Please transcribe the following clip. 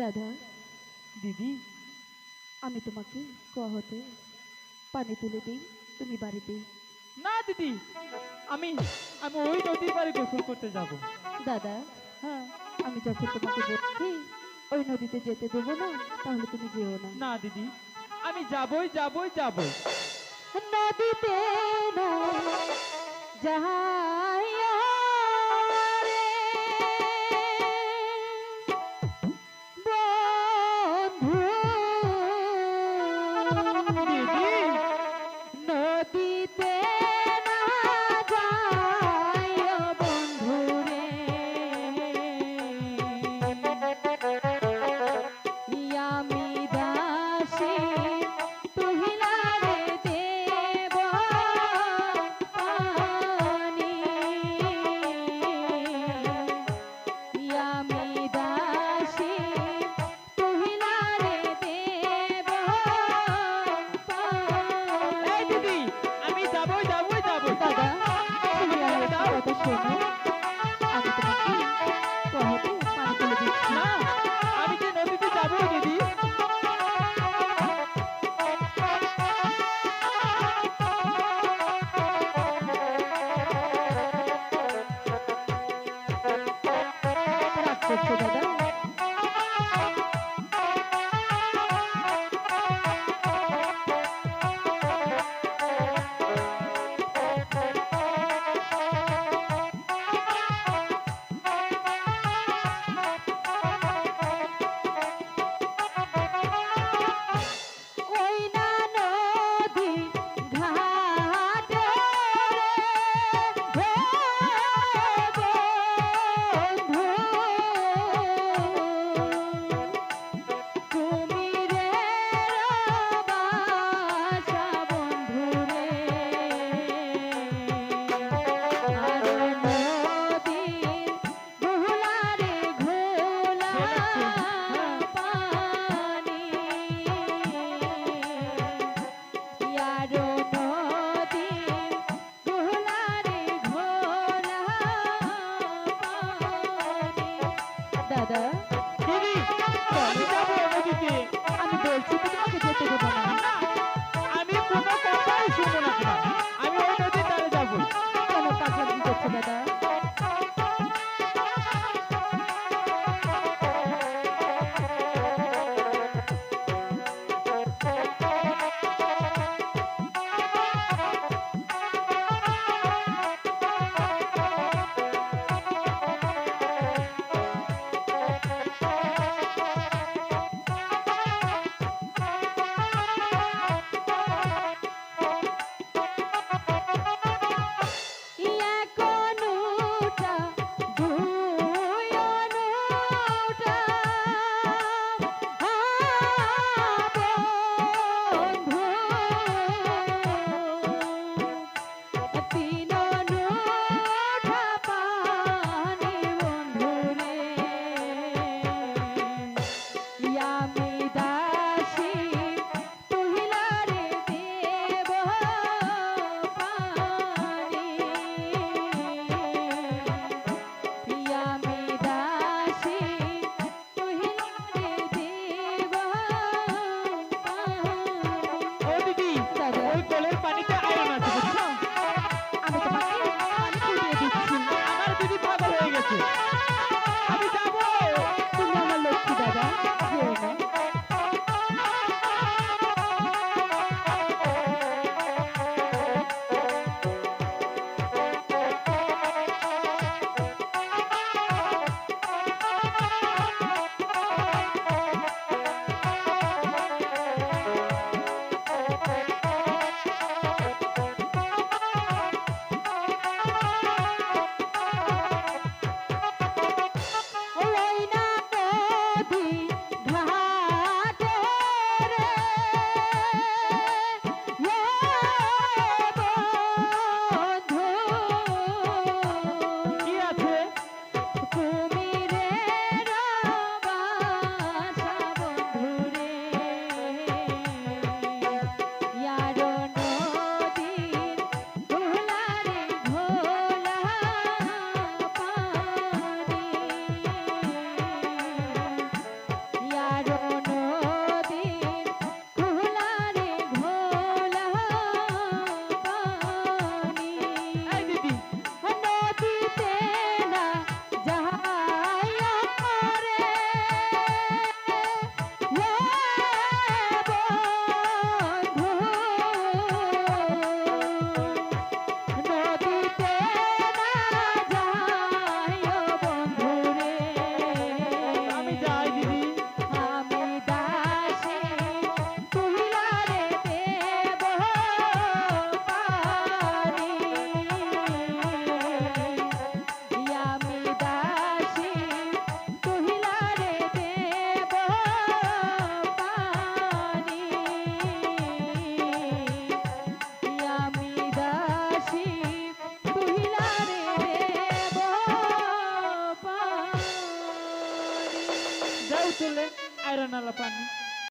দাদা, দিদি। আমি তোমাকে কুয়া হতে পানি তুলে দিই, তুমি বাড়িতে। না দিদি, আমি আমি ওই নদীর পাড়ে গোসল করতে যাব। দাদা, হ্যাঁ। আমি যখন তোমাকে বলছি ওই নদীতে যেতে দেবো না, তাহলে তুমি যেও না। না দিদি, আমি যাবই যাবই যাবই। নদীতে না যাইয়া রে বন্ধু, দিদি। নদীতে না যাইয়া বন্ধু রে, আমি দাসী তুহিলা রে দেব পানি, আমি দাসী তুহিলা রে দেব এই পানি। দিদি, আমি যাবই যাবই যাবই। দাদা, তুমি আমার যেতে একটা দাও। কথা শোনো, আমি তোমাকে কহতে পানি তুলে দিচ্ছি। না, আমি যে নদীতে যাবই দিদি। রাগ করছো দাদা? ওই না নদী ঘাটে রে বন্ধু, কুমিরের বাসা বন্ধু রে, আর নদীর ঘোলা রে ঘোলা পানি, ইয়ারো নদীর ঘোলা রে ঘোলা পানি। দাদা, দিদি, আমি যাবো নদীতে। আমি বলছি তো তোমাকে যেতে দেবো না। না, আমি কোনো কথাই শুনবো না তোমার। আমি ওই নদীর ধারে যাবই। কেন পাগলামি করছো দাদা? এক অনুটা দুই অনুটা বন্ধু, তিন অনুটা পানি বন্ধু রে, আমি দাসী তুহিলা রে দেব পানি, আমি দাসী তুহিলা রে দেব ও পানি। দিদি, দাদা, ওই কলের পানিতে আয়ো না, বুঝছো? আমি তোমাকে পানি ফুটিয়ে দিচ্ছি। আমার দিদি পাগল হয়ে গেছে। আমি যাবো। তুমি আমার লক্ষ্মী দাদা, যেও না। ওই না নদী ঘাটে দেও তুলে আয়রন আলা পানি